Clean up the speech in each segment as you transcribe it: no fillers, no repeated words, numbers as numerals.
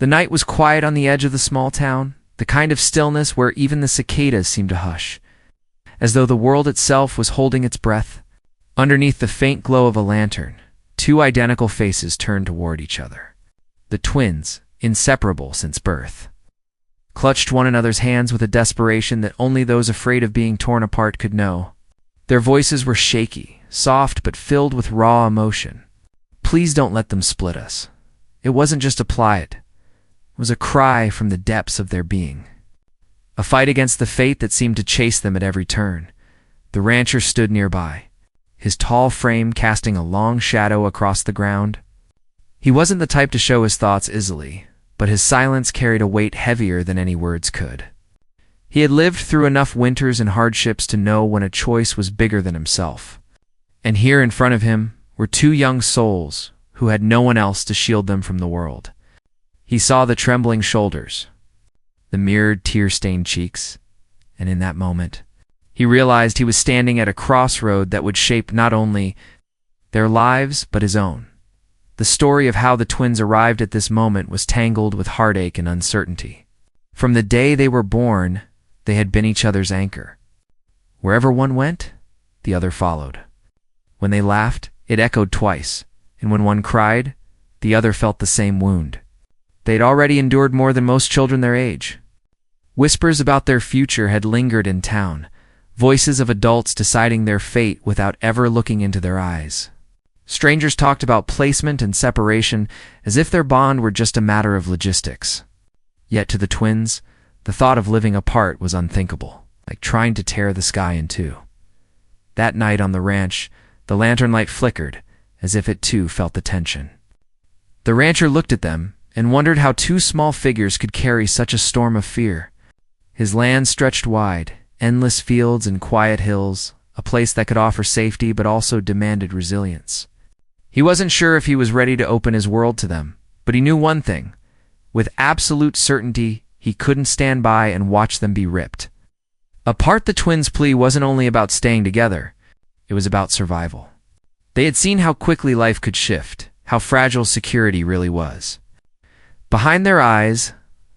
The night was quiet on the edge of the small town, the kind of stillness where even the cicadas seemed to hush, as though the world itself was holding its breath. Underneath the faint glow of a lantern, two identical faces turned toward each other. The twins, inseparable since birth, clutched one another's hands with a desperation that only those afraid of being torn apart could know. Their voices were shaky, soft but filled with raw emotion. Please don't let them split us. It wasn't just a plight. It was a cry from the depths of their being. A fight against the fate that seemed to chase them at every turn. The rancher stood nearby, his tall frame casting a long shadow across the ground. He wasn't the type to show his thoughts easily, but his silence carried a weight heavier than any words could. He had lived through enough winters and hardships to know when a choice was bigger than himself. And here in front of him were two young souls who had no one else to shield them from the world. He saw the trembling shoulders, the mirrored tear-stained cheeks, and in that moment, he realized he was standing at a crossroad that would shape not only their lives but his own. The story of how the twins arrived at this moment was tangled with heartache and uncertainty. From the day they were born, they had been each other's anchor. Wherever one went, the other followed. When they laughed, it echoed twice, and when one cried, the other felt the same wound. They'd already endured more than most children their age. Whispers about their future had lingered in town, voices of adults deciding their fate without ever looking into their eyes. Strangers talked about placement and separation as if their bond were just a matter of logistics. Yet to the twins, the thought of living apart was unthinkable, like trying to tear the sky in two. That night on the ranch, the lantern light flickered, as if it too felt the tension. The rancher looked at them and wondered how two small figures could carry such a storm of fear. His land stretched wide, endless fields and quiet hills, a place that could offer safety but also demanded resilience. He wasn't sure if he was ready to open his world to them, but he knew one thing. With absolute certainty, he couldn't stand by and watch them be ripped apart. The twins' plea wasn't only about staying together, it was about survival. They had seen how quickly life could shift, how fragile security really was. Behind their eyes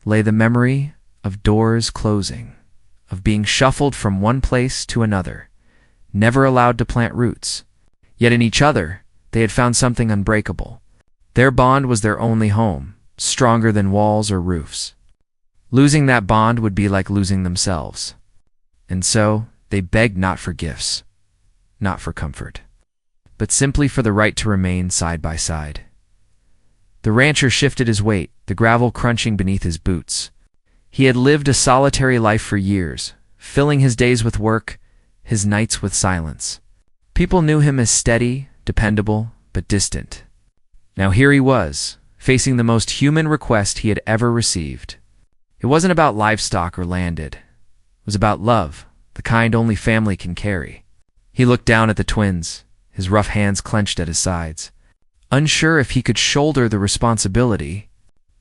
lay the memory of doors closing, of being shuffled from one place to another, never allowed to plant roots. Yet in each other, they had found something unbreakable. Their bond was their only home, stronger than walls or roofs. Losing that bond would be like losing themselves. And so, they begged not for gifts, not for comfort, but simply for the right to remain side by side. The rancher shifted his weight, the gravel crunching beneath his boots. He had lived a solitary life for years, filling his days with work, his nights with silence. People knew him as steady, dependable, but distant. Now here he was, facing the most human request he had ever received. It wasn't about livestock or landed. It was about love, the kind only family can carry. He looked down at the twins, his rough hands clenched at his sides, unsure if he could shoulder the responsibility,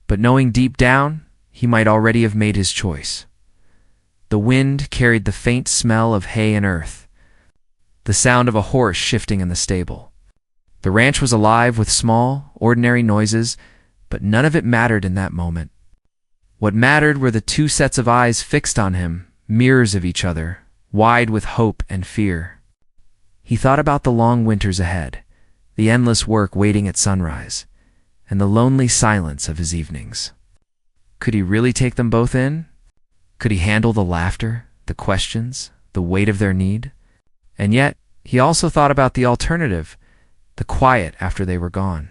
but knowing deep down he might already have made his choice. The wind carried the faint smell of hay and earth, the sound of a horse shifting in the stable. The ranch was alive with small, ordinary noises, but none of it mattered in that moment. What mattered were the two sets of eyes fixed on him, mirrors of each other, wide with hope and fear. He thought about the long winters ahead, the endless work waiting at sunrise, and the lonely silence of his evenings. Could he really take them both in? Could he handle the laughter, the questions, the weight of their need? And yet, he also thought about the alternative, the quiet after they were gone,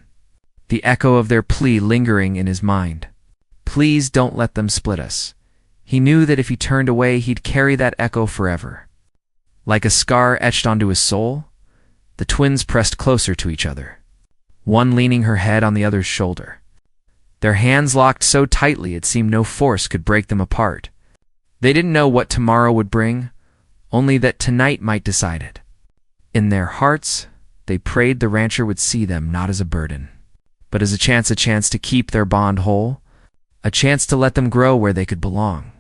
the echo of their plea lingering in his mind. Please don't let them split us. He knew that if he turned away, he'd carry that echo forever. Like a scar etched onto his soul, the twins pressed closer to each other, one leaning her head on the other's shoulder. Their hands locked so tightly it seemed no force could break them apart. They didn't know what tomorrow would bring, only that tonight might decide it. In their hearts, they prayed the rancher would see them not as a burden, but as a chance to keep their bond whole, a chance to let them grow where they could belong.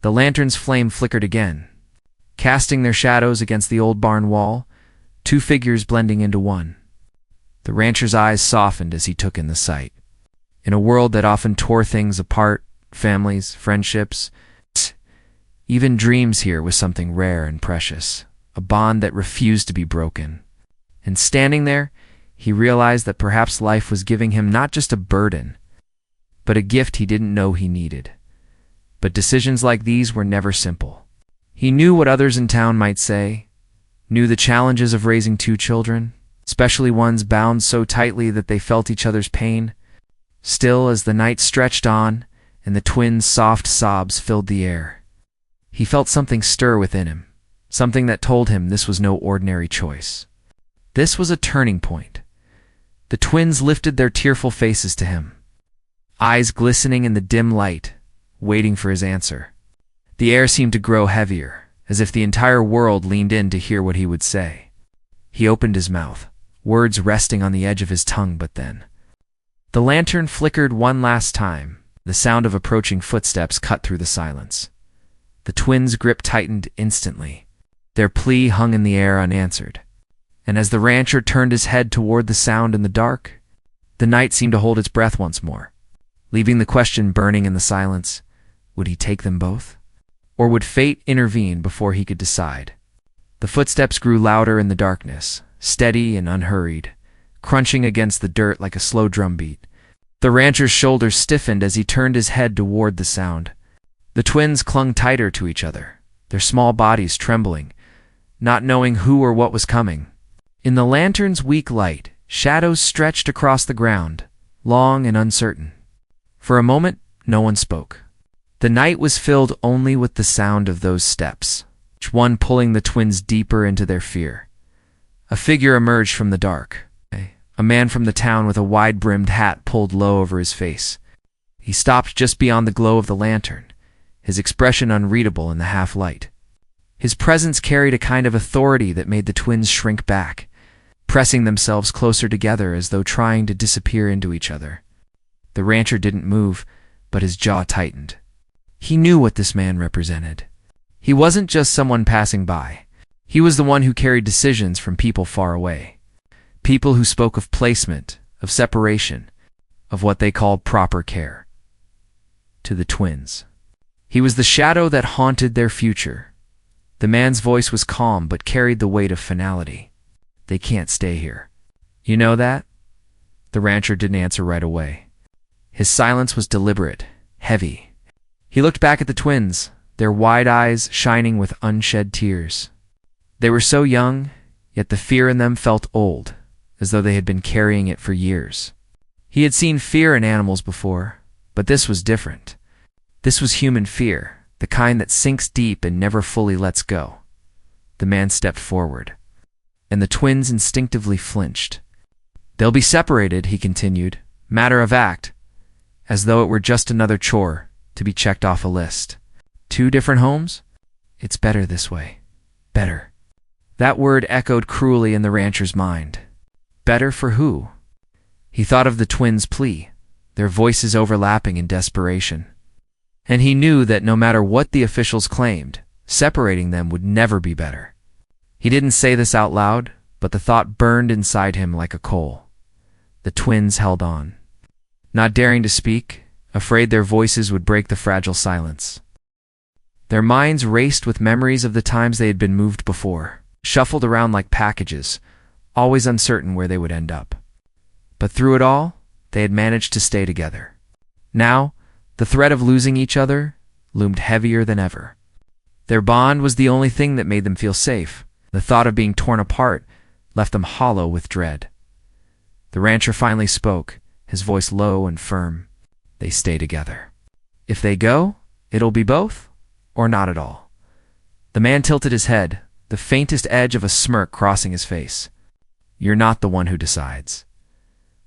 The lantern's flame flickered again, casting their shadows against the old barn wall, two figures blending into one. The rancher's eyes softened as he took in the sight. In a world that often tore things apart, families, friendships, even dreams, here was something rare and precious, a bond that refused to be broken. And standing there, he realized that perhaps life was giving him not just a burden, but a gift he didn't know he needed. But decisions like these were never simple. He knew what others in town might say, knew the challenges of raising two children, especially ones bound so tightly that they felt each other's pain. Still, as the night stretched on and the twins' soft sobs filled the air, he felt something stir within him, something that told him this was no ordinary choice. This was a turning point. The twins lifted their tearful faces to him, eyes glistening in the dim light, waiting for his answer. The air seemed to grow heavier, as if the entire world leaned in to hear what he would say. He opened his mouth, words resting on the edge of his tongue, but then the lantern flickered one last time. The sound of approaching footsteps cut through the silence. The twins' grip tightened instantly. Their plea hung in the air unanswered. And as the rancher turned his head toward the sound in the dark, the night seemed to hold its breath once more, leaving the question burning in the silence. Would he take them both? Or would fate intervene before he could decide? The footsteps grew louder in the darkness, steady and unhurried, crunching against the dirt like a slow drumbeat. The rancher's shoulders stiffened as he turned his head toward the sound. The twins clung tighter to each other, their small bodies trembling, not knowing who or what was coming. In the lantern's weak light, shadows stretched across the ground, long and uncertain. For a moment, no one spoke. The night was filled only with the sound of those steps, each one pulling the twins deeper into their fear. A figure emerged from the dark, a man from the town with a wide-brimmed hat pulled low over his face. He stopped just beyond the glow of the lantern, his expression unreadable in the half-light. His presence carried a kind of authority that made the twins shrink back, pressing themselves closer together as though trying to disappear into each other. The rancher didn't move, but his jaw tightened. He knew what this man represented. He wasn't just someone passing by. He was the one who carried decisions from people far away. People who spoke of placement, of separation, of what they called proper care. To the twins, he was the shadow that haunted their future. The man's voice was calm but carried the weight of finality. They can't stay here. You know that? The rancher didn't answer right away. His silence was deliberate, heavy. He looked back at the twins, their wide eyes shining with unshed tears. They were so young, yet the fear in them felt old, as though they had been carrying it for years. He had seen fear in animals before, but this was different. This was human fear, the kind that sinks deep and never fully lets go. The man stepped forward, and the twins instinctively flinched. They'll be separated, he continued, matter of fact, as though it were just another chore to be checked off a list. 2 different homes? It's better this way. Better. That word echoed cruelly in the rancher's mind. Better for who? He thought of the twins' plea, their voices overlapping in desperation. And he knew that no matter what the officials claimed, separating them would never be better. He didn't say this out loud, but the thought burned inside him like a coal. The twins held on, not daring to speak, afraid their voices would break the fragile silence. Their minds raced with memories of the times they had been moved before, shuffled around like packages, always uncertain where they would end up. But through it all, they had managed to stay together. Now, the threat of losing each other loomed heavier than ever. Their bond was the only thing that made them feel safe. The thought of being torn apart left them hollow with dread. The rancher finally spoke, his voice low and firm. They stay together. If they go, it'll be both, or not at all. The man tilted his head, the faintest edge of a smirk crossing his face. You're not the one who decides.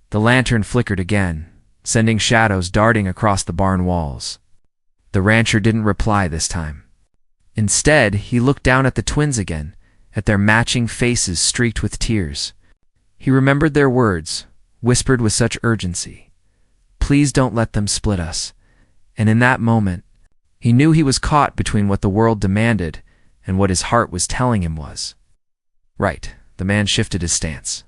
The lantern flickered again, sending shadows darting across the barn walls. The rancher didn't reply this time. Instead, he looked down at the twins again, at their matching faces streaked with tears. He remembered their words, whispered with such urgency. Please don't let them split us. And in that moment, he knew he was caught between what the world demanded and what his heart was telling him was right. The man shifted his stance,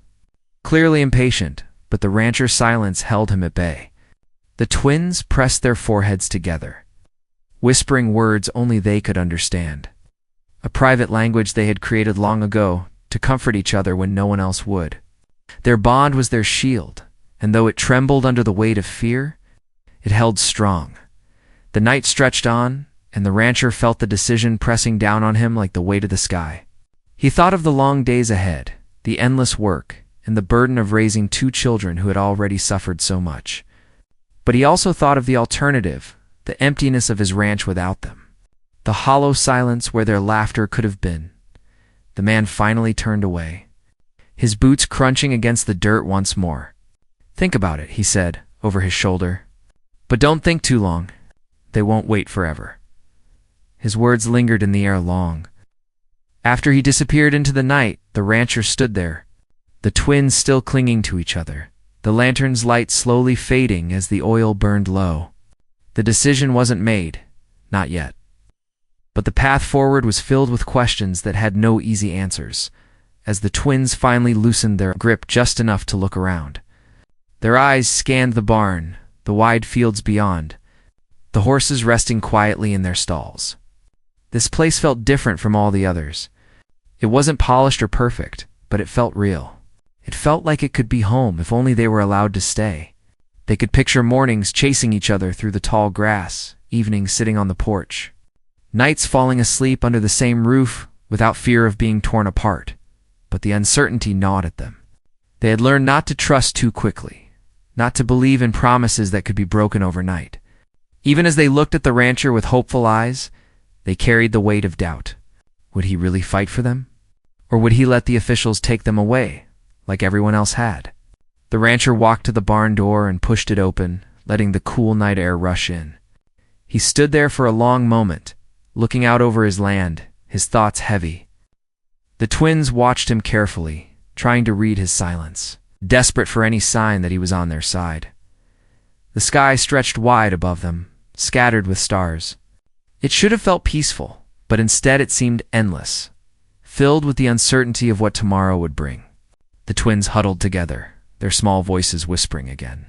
clearly impatient, but the rancher's silence held him at bay. The twins pressed their foreheads together, whispering words only they could understand, a private language they had created long ago to comfort each other when no one else would. Their bond was their shield, and though it trembled under the weight of fear, it held strong. The night stretched on, and the rancher felt the decision pressing down on him like the weight of the sky. He thought of the long days ahead, the endless work, and the burden of raising two children who had already suffered so much. But he also thought of the alternative, the emptiness of his ranch without them, the hollow silence where their laughter could have been. The man finally turned away, his boots crunching against the dirt once more. "Think about it," he said, over his shoulder. "But don't think too long. They won't wait forever." His words lingered in the air long. After he disappeared into the night, the rancher stood there, the twins still clinging to each other, the lantern's light slowly fading as the oil burned low. The decision wasn't made, not yet. But the path forward was filled with questions that had no easy answers, as the twins finally loosened their grip just enough to look around. Their eyes scanned the barn, the wide fields beyond, the horses resting quietly in their stalls. This place felt different from all the others. It wasn't polished or perfect, but it felt real. It felt like it could be home if only they were allowed to stay. They could picture mornings chasing each other through the tall grass, evenings sitting on the porch, nights falling asleep under the same roof without fear of being torn apart. But the uncertainty gnawed at them. They had learned not to trust too quickly, not to believe in promises that could be broken overnight. Even as they looked at the rancher with hopeful eyes, they carried the weight of doubt. Would he really fight for them? Or would he let the officials take them away, like everyone else had? The rancher walked to the barn door and pushed it open, letting the cool night air rush in. He stood there for a long moment, looking out over his land, his thoughts heavy. The twins watched him carefully, trying to read his silence, desperate for any sign that he was on their side. The sky stretched wide above them, scattered with stars. It should have felt peaceful, but instead it seemed endless, filled with the uncertainty of what tomorrow would bring. The twins huddled together, their small voices whispering again,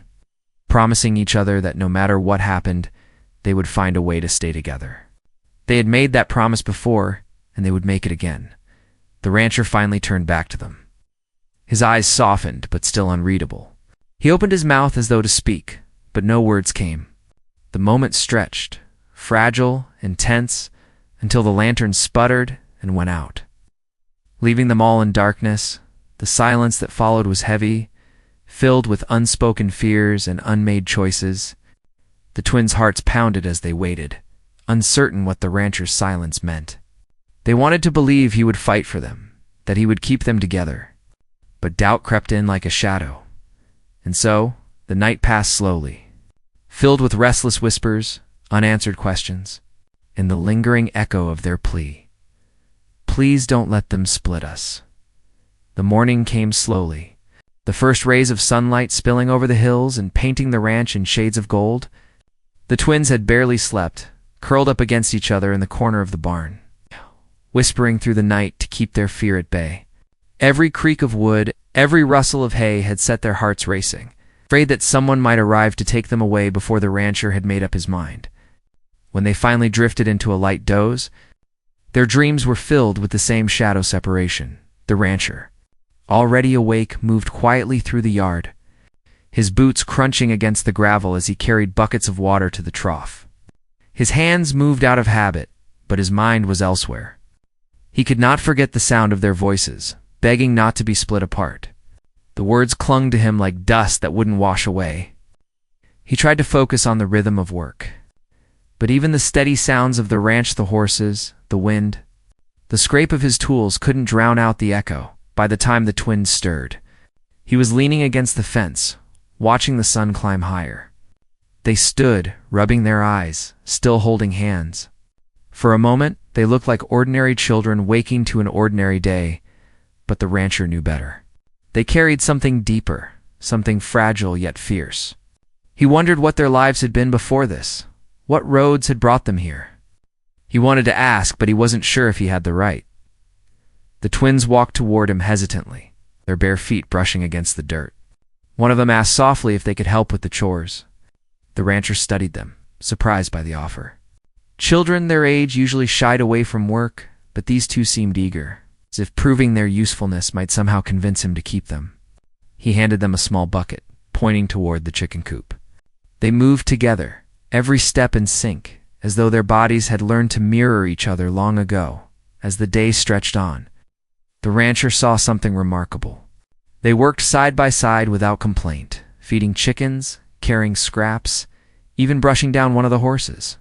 promising each other that no matter what happened, they would find a way to stay together. They had made that promise before, and they would make it again. The rancher finally turned back to them. His eyes softened, but still unreadable. He opened his mouth as though to speak, but no words came. The moment stretched, fragile and tense, until the lantern sputtered and went out, leaving them all in darkness. The silence that followed was heavy, filled with unspoken fears and unmade choices. The twins' hearts pounded as they waited, uncertain what the rancher's silence meant. They wanted to believe he would fight for them, that he would keep them together. But doubt crept in like a shadow. And so, the night passed slowly, filled with restless whispers, unanswered questions, and the lingering echo of their plea. Please don't let them split us. The morning came slowly, the first rays of sunlight spilling over the hills and painting the ranch in shades of gold. The twins had barely slept, curled up against each other in the corner of the barn, whispering through the night to keep their fear at bay. Every creak of wood, every rustle of hay had set their hearts racing, afraid that someone might arrive to take them away before the rancher had made up his mind. When they finally drifted into a light doze, their dreams were filled with the same shadow separation. The rancher, already awake, moved quietly through the yard, his boots crunching against the gravel as he carried buckets of water to the trough. His hands moved out of habit, but his mind was elsewhere. He could not forget the sound of their voices, begging not to be split apart. The words clung to him like dust that wouldn't wash away. He tried to focus on the rhythm of work, but even the steady sounds of the ranch, the horses, the wind, the scrape of his tools couldn't drown out the echo. By the time the twins stirred, he was leaning against the fence, watching the sun climb higher. They stood, rubbing their eyes, still holding hands. For a moment, they looked like ordinary children waking to an ordinary day, but the rancher knew better. They carried something deeper, something fragile yet fierce. He wondered what their lives had been before this, what roads had brought them here. He wanted to ask, but he wasn't sure if he had the right. The twins walked toward him hesitantly, their bare feet brushing against the dirt. One of them asked softly if they could help with the chores. The rancher studied them, surprised by the offer. Children their age usually shied away from work, but these two seemed eager, as if proving their usefulness might somehow convince him to keep them. He handed them a small bucket, pointing toward the chicken coop. They moved together, every step in sync, as though their bodies had learned to mirror each other long ago. As the day stretched on, the rancher saw something remarkable. They worked side by side without complaint, feeding chickens, carrying scraps, even brushing down one of the horses.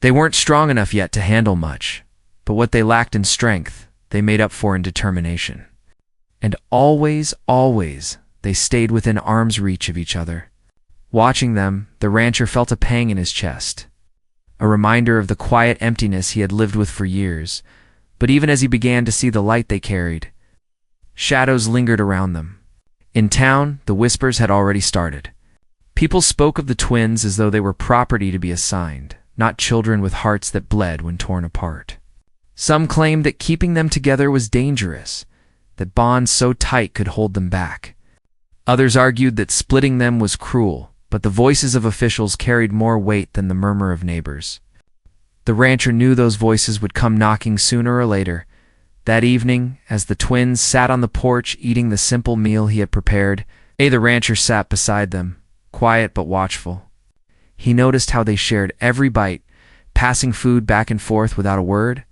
They weren't strong enough yet to handle much, but what they lacked in strength, they made up for in determination. And always, they stayed within arm's reach of each other. Watching them, the rancher felt a pang in his chest, a reminder of the quiet emptiness he had lived with for years. But even as he began to see the light they carried, shadows lingered around them. In town, the whispers had already started. People spoke of the twins as though they were property to be assigned, not children with hearts that bled when torn apart. Some claimed that keeping them together was dangerous, that bonds so tight could hold them back. Others argued that splitting them was cruel, but the voices of officials carried more weight than the murmur of neighbors. The rancher knew those voices would come knocking sooner or later. That evening, as the twins sat on the porch eating the simple meal he had prepared, the rancher sat beside them, quiet but watchful. He noticed how they shared every bite, passing food back and forth without a word.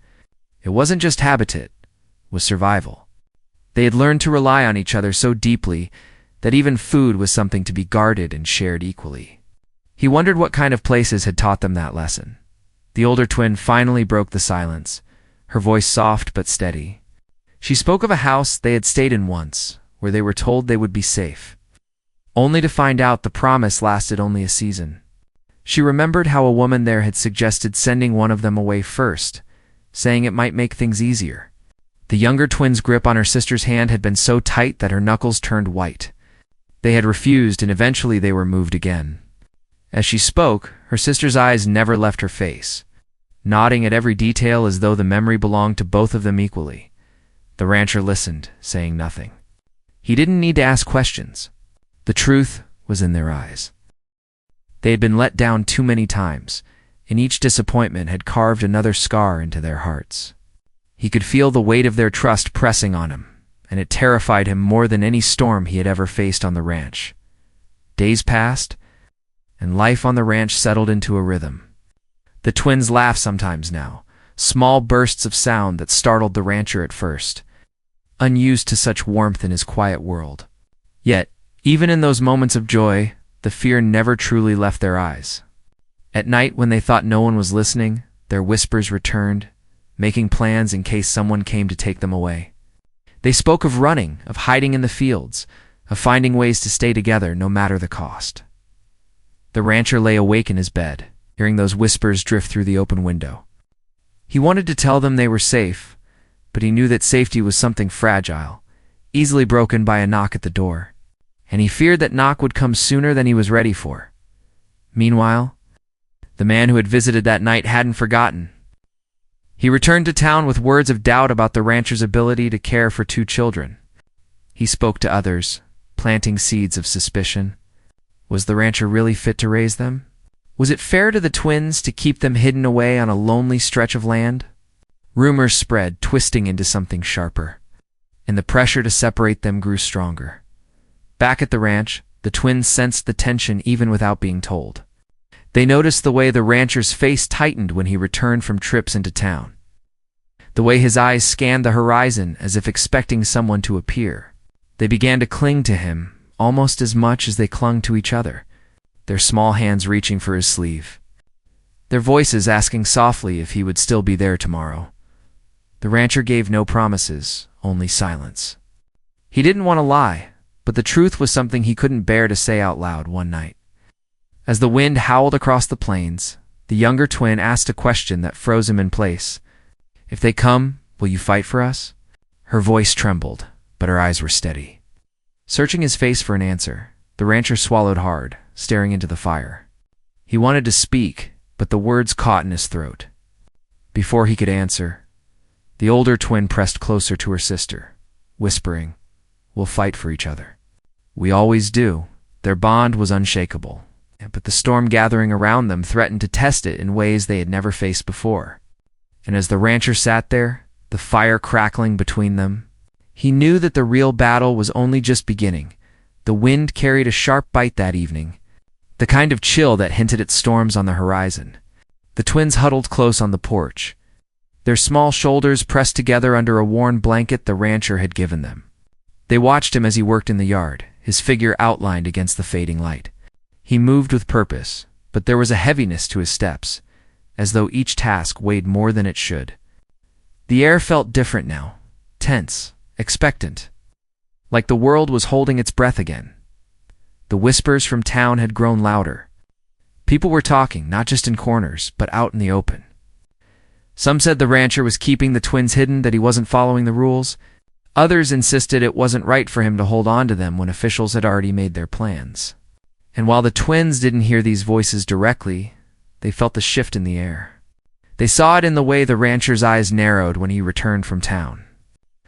It wasn't just habitat, it was survival. They had learned to rely on each other so deeply that even food was something to be guarded and shared equally. He wondered what kind of places had taught them that lesson. The older twin finally broke the silence, her voice soft but steady. She spoke of a house they had stayed in once, where they were told they would be safe, only to find out the promise lasted only a season. She remembered how a woman there had suggested sending one of them away first, saying it might make things easier. The younger twin's grip on her sister's hand had been so tight that her knuckles turned white. They had refused, and eventually they were moved again. As she spoke, her sister's eyes never left her face, nodding at every detail as though the memory belonged to both of them equally. The rancher listened, saying nothing. He didn't need to ask questions. The truth was in their eyes. They had been let down too many times, and each disappointment had carved another scar into their hearts. He could feel the weight of their trust pressing on him, and it terrified him more than any storm he had ever faced on the ranch. Days passed, and life on the ranch settled into a rhythm. The twins laughed sometimes now, small bursts of sound that startled the rancher at first, unused to such warmth in his quiet world. Yet, even in those moments of joy, the fear never truly left their eyes. At night, when they thought no one was listening, their whispers returned, making plans in case someone came to take them away. They spoke of running, of hiding in the fields, of finding ways to stay together no matter the cost. The rancher lay awake in his bed, hearing those whispers drift through the open window. He wanted to tell them they were safe, but he knew that safety was something fragile, easily broken by a knock at the door, and he feared that knock would come sooner than he was ready for. Meanwhile, the man who had visited that night hadn't forgotten. He returned to town with words of doubt about the rancher's ability to care for two children. He spoke to others, planting seeds of suspicion. Was the rancher really fit to raise them? Was it fair to the twins to keep them hidden away on a lonely stretch of land? Rumors spread, twisting into something sharper, and the pressure to separate them grew stronger. Back at the ranch, the twins sensed the tension even without being told. They noticed the way the rancher's face tightened when he returned from trips into town, the way his eyes scanned the horizon as if expecting someone to appear. They began to cling to him, almost as much as they clung to each other, their small hands reaching for his sleeve, their voices asking softly if he would still be there tomorrow. The rancher gave no promises, only silence. He didn't want to lie, but the truth was something he couldn't bear to say out loud one night. As the wind howled across the plains, the younger twin asked a question that froze him in place. "If they come, will you fight for us?" Her voice trembled, but her eyes were steady. Searching his face for an answer, the rancher swallowed hard, staring into the fire. He wanted to speak, but the words caught in his throat. Before he could answer, the older twin pressed closer to her sister, whispering, "We'll fight for each other." "We always do." Their bond was unshakable. But the storm gathering around them threatened to test it in ways they had never faced before. And as the rancher sat there, the fire crackling between them, he knew that the real battle was only just beginning. The wind carried a sharp bite that evening, the kind of chill that hinted at storms on the horizon. The twins huddled close on the porch, their small shoulders pressed together under a worn blanket the rancher had given them. They watched him as he worked in the yard, his figure outlined against the fading light. He moved with purpose, but there was a heaviness to his steps, as though each task weighed more than it should. The air felt different now, tense, expectant, like the world was holding its breath again. The whispers from town had grown louder. People were talking, not just in corners, but out in the open. Some said the rancher was keeping the twins hidden, that he wasn't following the rules. Others insisted it wasn't right for him to hold on to them when officials had already made their plans. And while the twins didn't hear these voices directly, they felt the shift in the air. They saw it in the way the rancher's eyes narrowed when he returned from town,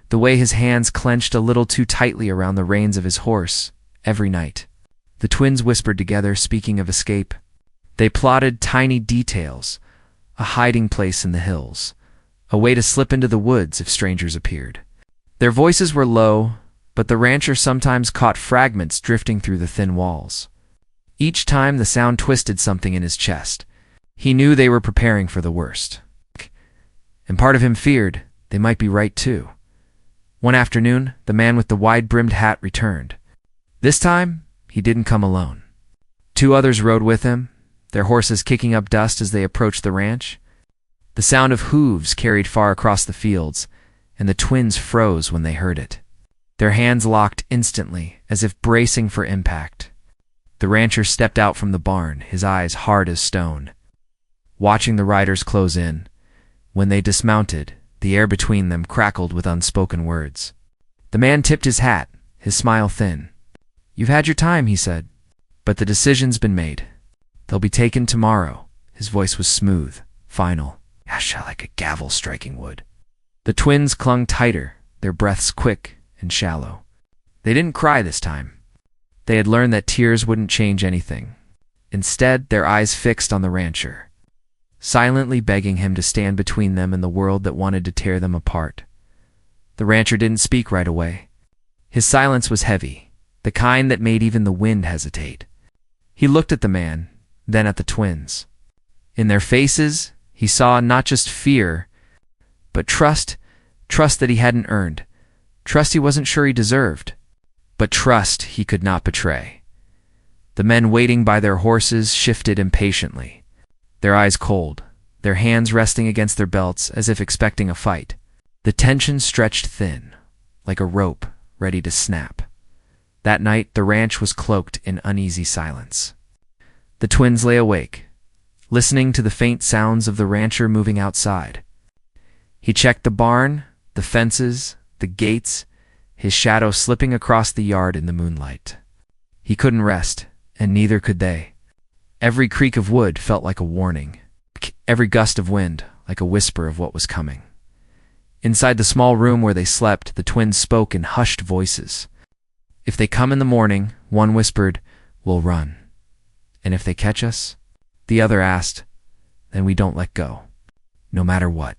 the way his hands clenched a little too tightly around the reins of his horse every night. The twins whispered together, speaking of escape. They plotted tiny details, a hiding place in the hills, a way to slip into the woods if strangers appeared. Their voices were low, but the rancher sometimes caught fragments drifting through the thin walls. Each time the sound twisted something in his chest. He knew they were preparing for the worst. And part of him feared they might be right too. One afternoon, the man with the wide-brimmed hat returned. This time, he didn't come alone. 2 others rode with him, their horses kicking up dust as they approached the ranch. The sound of hooves carried far across the fields, and the twins froze when they heard it. Their hands locked instantly, as if bracing for impact. The rancher stepped out from the barn, his eyes hard as stone, watching the riders close in. When they dismounted, the air between them crackled with unspoken words. The man tipped his hat, his smile thin. "You've had your time," he said, "but the decision's been made. They'll be taken tomorrow." His voice was smooth, final, like a gavel striking wood. The twins clung tighter, their breaths quick and shallow. They didn't cry this time. They had learned that tears wouldn't change anything. Instead, their eyes fixed on the rancher, silently begging him to stand between them and the world that wanted to tear them apart. The rancher didn't speak right away. His silence was heavy, the kind that made even the wind hesitate. He looked at the man, then at the twins. In their faces, he saw not just fear, but trust that he hadn't earned, trust he wasn't sure he deserved, but trust he could not betray. The men waiting by their horses shifted impatiently, their eyes cold, their hands resting against their belts as if expecting a fight. The tension stretched thin, like a rope ready to snap. That night, the ranch was cloaked in uneasy silence. The twins lay awake, listening to the faint sounds of the rancher moving outside. He checked the barn, the fences, the gates, his shadow slipping across the yard in the moonlight. He couldn't rest, and neither could they. Every creak of wood felt like a warning, every gust of wind like a whisper of what was coming. Inside the small room where they slept, the twins spoke in hushed voices. "If they come in the morning," one whispered, "we'll run. And if they catch us," the other asked, "then we don't let go, no matter what."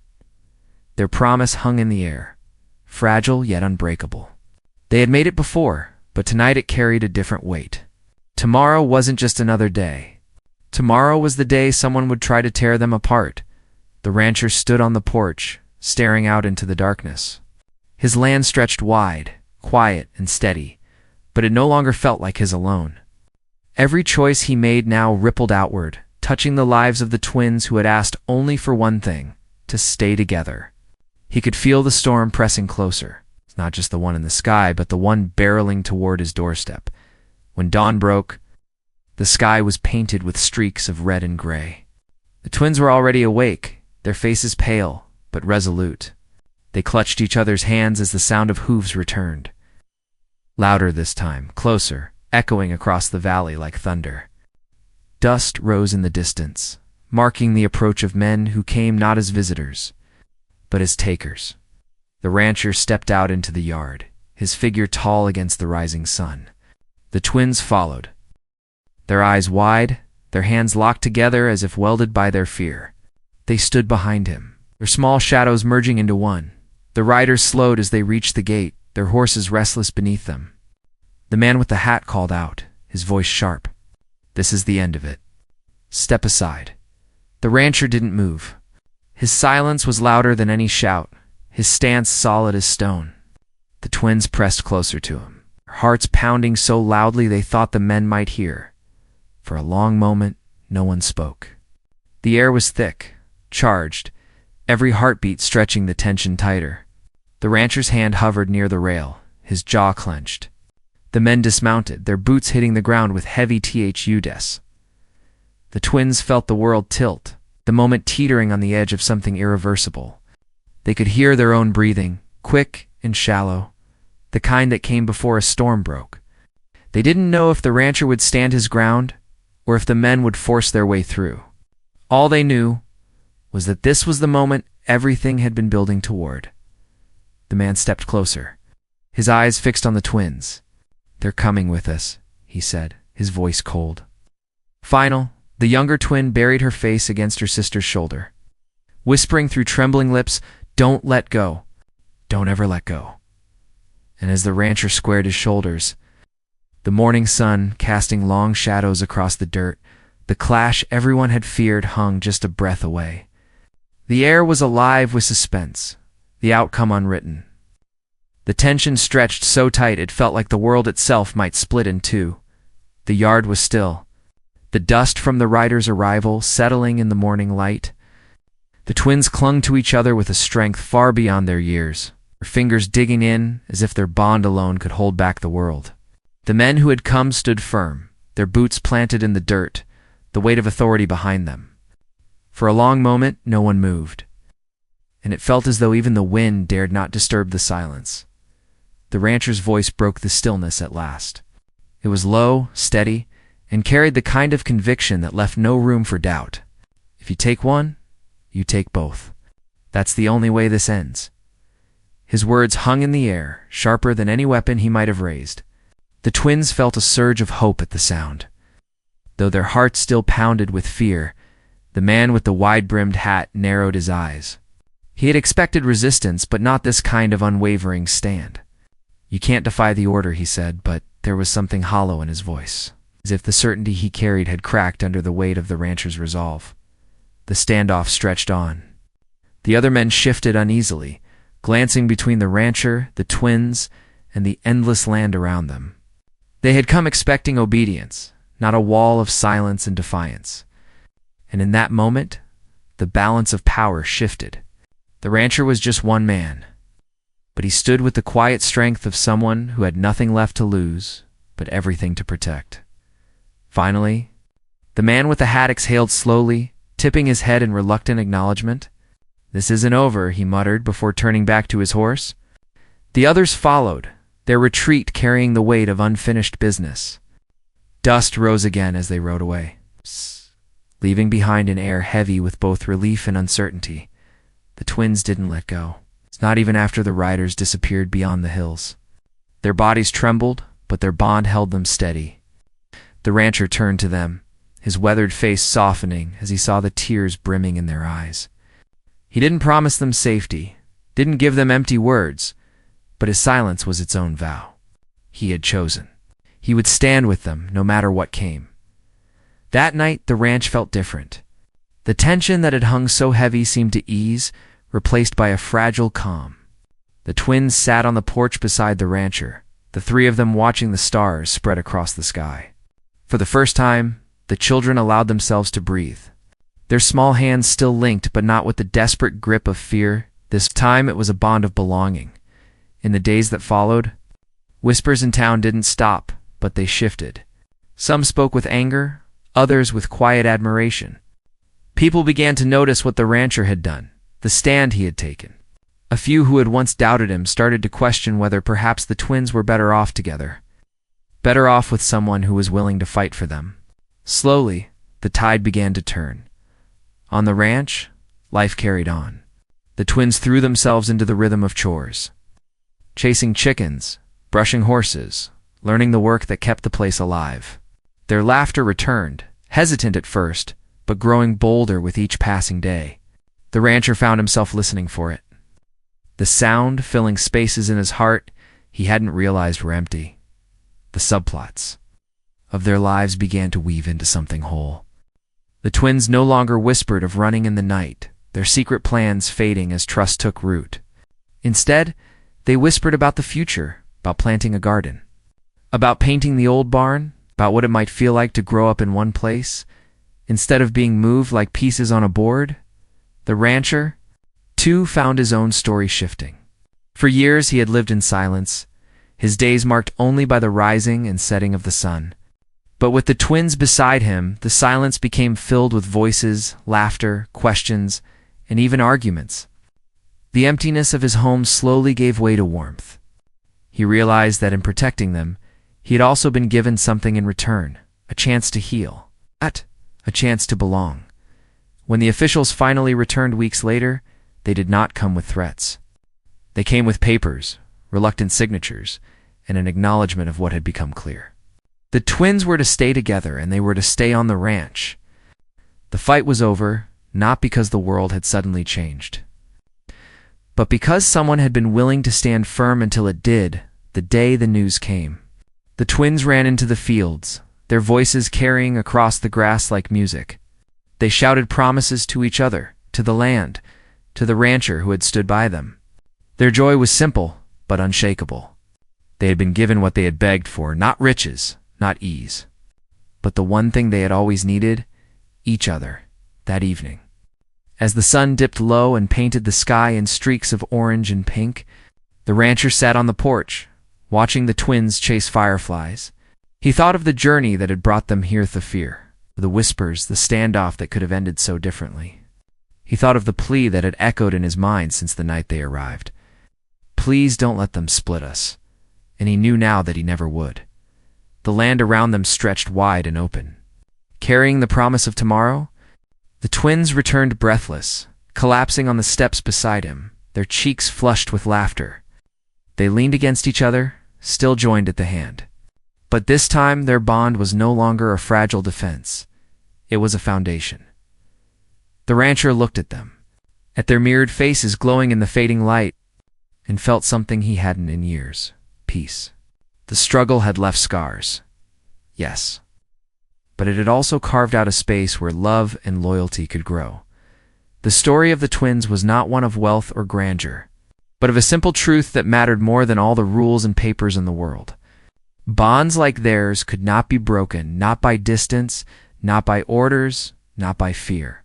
Their promise hung in the air, fragile yet unbreakable. They had made it before, but tonight it carried a different weight. Tomorrow wasn't just another day. Tomorrow was the day someone would try to tear them apart. The rancher stood on the porch, staring out into the darkness. His land stretched wide, quiet and steady, but it no longer felt like his alone. Every choice he made now rippled outward, touching the lives of the twins who had asked only for one thing, to stay together. He could feel the storm pressing closer. It's not just the one in the sky, but the one barreling toward his doorstep. When dawn broke, the sky was painted with streaks of red and gray. The twins were already awake, their faces pale, but resolute. They clutched each other's hands as the sound of hooves returned. Louder this time, closer, echoing across the valley like thunder. Dust rose in the distance, marking the approach of men who came not as visitors, but as takers. The rancher stepped out into the yard, his figure tall against the rising sun. The twins followed, their eyes wide, their hands locked together as if welded by their fear. They stood behind him, their small shadows merging into one. The riders slowed as they reached the gate, their horses restless beneath them. The man with the hat called out, his voice sharp. "This is the end of it. Step aside." The rancher didn't move. His silence was louder than any shout, his stance solid as stone. The twins pressed closer to him, their hearts pounding so loudly they thought the men might hear. For a long moment, no one spoke. The air was thick, charged, every heartbeat stretching the tension tighter. The rancher's hand hovered near the rail, his jaw clenched. The men dismounted, their boots hitting the ground with heavy thuds. The twins felt the world tilt, the moment teetering on the edge of something irreversible. They could hear their own breathing, quick and shallow, the kind that came before a storm broke. They didn't know if the rancher would stand his ground or if the men would force their way through. All they knew was that this was the moment everything had been building toward. The man stepped closer, his eyes fixed on the twins. "They're coming with us," he said, his voice cold. Final, the younger twin buried her face against her sister's shoulder, whispering through trembling lips, "Don't let go. Don't ever let go." And as the rancher squared his shoulders, the morning sun casting long shadows across the dirt, the clash everyone had feared hung just a breath away. The air was alive with suspense, the outcome unwritten. The tension stretched so tight it felt like the world itself might split in two. The yard was still, the dust from the riders' arrival settling in the morning light. The twins clung to each other with a strength far beyond their years, their fingers digging in as if their bond alone could hold back the world. The men who had come stood firm, their boots planted in the dirt, the weight of authority behind them. For a long moment, no one moved, and it felt as though even the wind dared not disturb the silence. The rancher's voice broke the stillness at last. It was low, steady, and carried the kind of conviction that left no room for doubt. If you take one, you take both. That's the only way this ends. His words hung in the air, sharper than any weapon he might have raised. The twins felt a surge of hope at the sound. Though their hearts still pounded with fear, the man with the wide-brimmed hat narrowed his eyes. He had expected resistance, but not this kind of unwavering stand. "You can't defy the order," he said, but there was something hollow in his voice, as if the certainty he carried had cracked under the weight of the rancher's resolve. The standoff stretched on. The other men shifted uneasily, glancing between the rancher, the twins, and the endless land around them. They had come expecting obedience, not a wall of silence and defiance. And in that moment, the balance of power shifted. The rancher was just one man, but he stood with the quiet strength of someone who had nothing left to lose, but everything to protect. Finally, the man with the hat exhaled slowly, tipping his head in reluctant acknowledgement. "This isn't over," he muttered before turning back to his horse. The others followed, their retreat carrying the weight of unfinished business. Dust rose again as they rode away, leaving behind an air heavy with both relief and uncertainty. The twins didn't let go, not even after the riders disappeared beyond the hills. Their bodies trembled, but their bond held them steady. The rancher turned to them, his weathered face softening as he saw the tears brimming in their eyes. He didn't promise them safety, didn't give them empty words, but his silence was its own vow. He had chosen. He would stand with them no matter what came. That night, the ranch felt different. The tension that had hung so heavy seemed to ease, replaced by a fragile calm. The twins sat on the porch beside the rancher, the three of them watching the stars spread across the sky. For the first time, the children allowed themselves to breathe. Their small hands still linked, but not with the desperate grip of fear. This time it was a bond of belonging. In the days that followed, whispers in town didn't stop, but they shifted. Some spoke with anger, others with quiet admiration. People began to notice what the rancher had done, the stand he had taken. A few who had once doubted him started to question whether perhaps the twins were better off together, better off with someone who was willing to fight for them. Slowly, the tide began to turn. On the ranch, life carried on. The twins threw themselves into the rhythm of chores, chasing chickens, brushing horses, learning the work that kept the place alive. Their laughter returned, hesitant at first, but growing bolder with each passing day. The rancher found himself listening for it. The sound filling spaces in his heart he hadn't realized were empty. The subplots of their lives began to weave into something whole. The twins no longer whispered of running in the night, their secret plans fading as trust took root. Instead, they whispered about the future, about planting a garden, about painting the old barn, about what it might feel like to grow up in one place, instead of being moved like pieces on a board. The rancher, too, found his own story shifting. For years he had lived in silence, his days marked only by the rising and setting of the sun. But with the twins beside him, the silence became filled with voices, laughter, questions, and even arguments. The emptiness of his home slowly gave way to warmth. He realized that in protecting them, he had also been given something in return, a chance to heal, a chance to belong. When the officials finally returned weeks later, they did not come with threats. They came with papers, reluctant signatures, and an acknowledgement of what had become clear. The twins were to stay together, and they were to stay on the ranch. The fight was over, not because the world had suddenly changed, but because someone had been willing to stand firm until it did, the day the news came. The twins ran into the fields, their voices carrying across the grass like music. They shouted promises to each other, to the land, to the rancher who had stood by them. Their joy was simple, but unshakable. They had been given what they had begged for, not riches, not ease, but the one thing they had always needed, each other, that evening. As the sun dipped low and painted the sky in streaks of orange and pink, the rancher sat on the porch, watching the twins chase fireflies. He thought of the journey that had brought them here, the fear, the whispers, the standoff that could have ended so differently. He thought of the plea that had echoed in his mind since the night they arrived. Please don't let them split us. And he knew now that he never would. The land around them stretched wide and open. Carrying the promise of tomorrow, the twins returned breathless, collapsing on the steps beside him, their cheeks flushed with laughter. They leaned against each other, still joined at the hand. But this time their bond was no longer a fragile defense. It was a foundation. The rancher looked at them, at their mirrored faces glowing in the fading light, and felt something he hadn't in years: peace. The struggle had left scars, yes, but it had also carved out a space where love and loyalty could grow. The story of the twins was not one of wealth or grandeur, but of a simple truth that mattered more than all the rules and papers in the world. Bonds like theirs could not be broken, not by distance, not by orders, not by fear.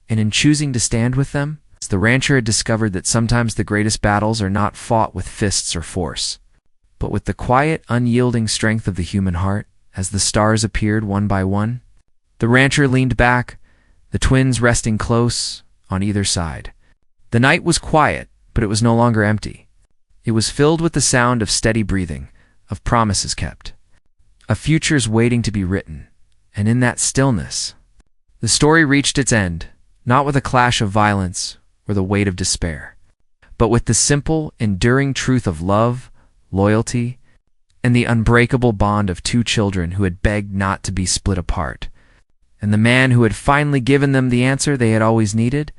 And in choosing to stand with them, the rancher had discovered that sometimes the greatest battles are not fought with fists or force, but with the quiet, unyielding strength of the human heart. As the stars appeared one by one, the rancher leaned back, the twins resting close on either side. The night was quiet, but it was no longer empty. It was filled with the sound of steady breathing, of promises kept, of futures waiting to be written. And in that stillness, the story reached its end, not with a clash of violence or the weight of despair, but with the simple, enduring truth of love, loyalty, and the unbreakable bond of two children who had begged not to be split apart. And the man who had finally given them the answer they had always needed,